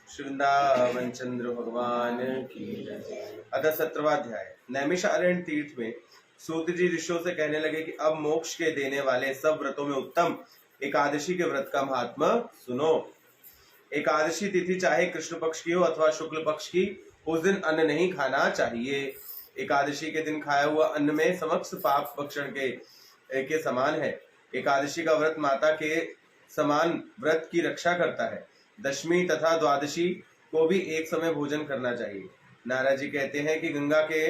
वृंदावन चंद्र भगवान की जय। अतः 17वां अध्याय। नैमिषारण्य तीर्थ में सूत जी ऋषियों से कहने लगे कि अब मोक्ष के देने वाले सब व्रतों में उत्तम एकादशी के व्रत का महात्मा सुनो। एकादशी तिथि चाहे कृष्ण पक्ष की हो अथवा शुक्ल पक्ष की, उस दिन अन्न नहीं खाना चाहिए। एकादशी के दिन खाया हुआ अन्न में समस्त पाप भक्षण के समान है। एकादशी का व्रत माता के समान व्रत की रक्षा करता है। दशमी तथा द्वादशी को भी एक समय भोजन करना चाहिए। नारद जी कहते हैं कि गंगा के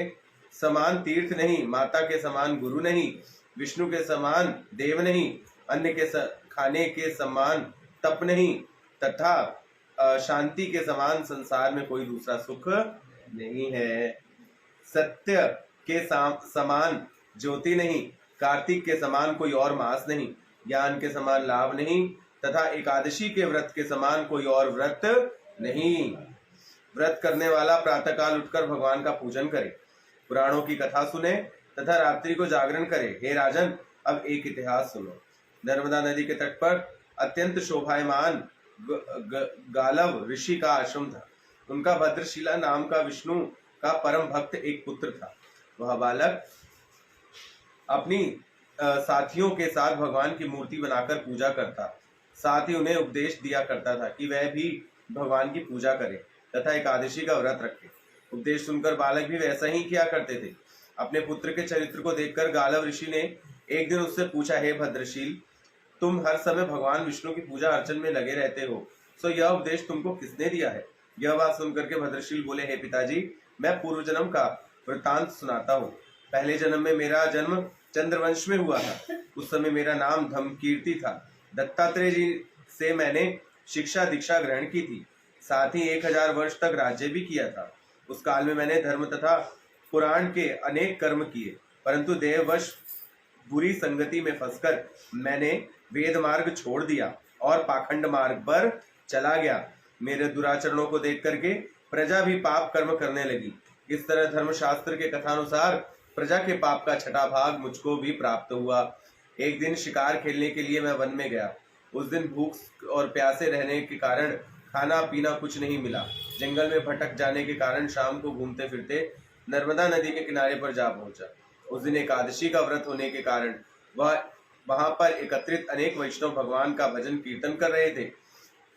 समान तीर्थ नहीं, माता के समान गुरु नहीं, विष्णु के समान देव नहीं, अन्न के खाने के समान तप नहीं, तथा शांति के समान संसार में कोई दूसरा सुख नहीं है। सत्य के समान ज्योति नहीं, कार्तिक के समान कोई और मास नहीं, ज्ञान के समान लाभ नहीं, तथा एकादशी के व्रत के समान कोई और व्रत नहीं। व्रत करने वाला प्रातःकाल उठकर भगवान का पूजन करे, पुराणों की कथा सुने तथा रात्रि को जागरण करे। हे राजन, अब एक इतिहास सुनो। नर्मदा नदी के तट पर अत्यंत शोभायमान गालव ऋषि का आश्रम था। उनका भद्रशिला नाम का विष्णु का परम भक्त एक पुत्र था। वह बालक अपनी साथियों के साथ भगवान की मूर्ति बनाकर पूजा करता, साथ ही उन्हें उपदेश दिया करता था कि वह भी भगवान की पूजा करे तथा एकादशी का व्रत रखे। उपदेश सुनकर बालक भी वैसा ही किया करते थे। अपने पुत्र के चरित्र को देखकर गालव ऋषि ने एक दिन उससे पूछा, हे भद्रशील, तुम हर समय भगवान विष्णु की पूजा अर्चन में लगे रहते हो, सो यह उपदेश तुमको किसने दिया है? यह बात सुनकर के भद्रशील बोले, हे पिताजी, मैं पूर्व जन्म का वृतांत सुनाता हूँ। पहले जन्म में मेरा जन्म चंद्रवंश में हुआ था। उस समय मेरा नाम धमकीर्ति था। दत्तात्रेय जी से मैंने शिक्षा दीक्षा ग्रहण की थी, साथ ही 1000 वर्ष तक राज्य भी किया था। उस काल में मैंने धर्म तथा पुराण के अनेक कर्म किए, परंतु देववश बुरी संगति में फंसकर मैंने वेद मार्ग छोड़ दिया और पाखंड मार्ग पर चला गया। मेरे दुराचरणों को देख करके प्रजा भी पाप कर्म करने लगी। इस तरह धर्मशास्त्र के कथानुसार प्रजा के पाप का छठा भाग मुझको भी प्राप्त हुआ। एक दिन शिकार खेलने के लिए मैं वन में गया। उस दिन भूख और प्यासे रहने के कारण खाना पीना कुछ नहीं मिला। जंगल में भटक जाने के कारण शाम को घूमते फिरते नर्मदा नदी के किनारे पर जा पहुंचा। उस दिन एकादशी का व्रत होने के कारण वहां पर एकत्रित अनेक वैष्णव भगवान का भजन कीर्तन कर रहे थे।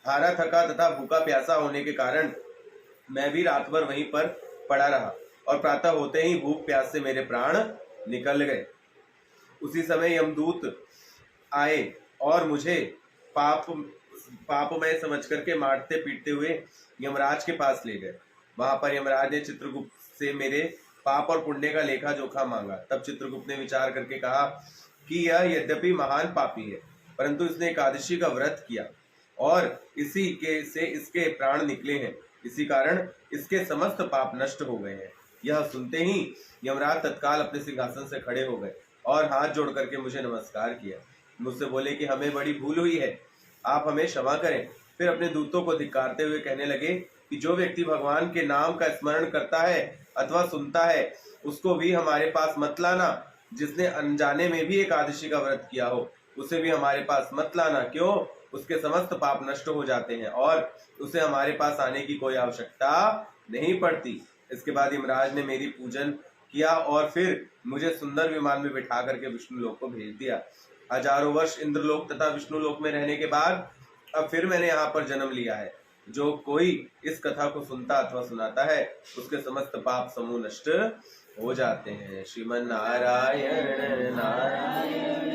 हारा थका तथा भूखा प्यासा होने के कारण मैं भी रात भर वहीं पर पड़ा रहा और प्रातः होते ही भूख प्यास से मेरे प्राण निकल गए। उसी समय यमदूत आए और मुझे पापमय समझ करके मारते पीटते हुए यमराज के पास ले गए। वहां पर यमराज ने चित्रगुप्त से मेरे पाप और पुण्य का लेखा जोखा मांगा। तब चित्रगुप्त ने विचार करके कहा कि यह यद्यपि महान पापी है, परंतु इसने एकादशी का व्रत किया और इसी के से इसके प्राण निकले हैं, इसी कारण इसके समस्त पाप नष्ट हो गए हैं। यह सुनते ही यमराज तत्काल अपने सिंहासन से खड़े हो गए और हाथ जोड़ करके मुझे नमस्कार किया। मुझसे बोले कि हमें बड़ी भूल हुई है, आप हमें क्षमा करें। फिर अपने दूतों को धिक्कारते हुए कहने लगे कि जो व्यक्ति भगवान के नाम का स्मरण करता है अथवा सुनता है, उसको भी हमारे पास मत लाना। जिसने अनजाने में भी एकादशी का व्रत किया हो, उसे भी हमारे पास मत लाना। क्यों? उसके समस्त पाप नष्ट हो जाते हैं और उसे हमारे पास आने की कोई आवश्यकता नहीं पड़ती। इसके बाद यमराज ने मेरी पूजन किया और फिर मुझे सुंदर विमान में बिठा करके विष्णु लोक को भेज दिया। हजारों वर्ष इंद्रलोक तथा विष्णु लोक में रहने के बाद अब फिर मैंने यहाँ पर जन्म लिया है। जो कोई इस कथा को सुनता अथवा सुनाता है, उसके समस्त पाप समूह नष्ट हो जाते हैं। श्रीमन नारायण नारायण।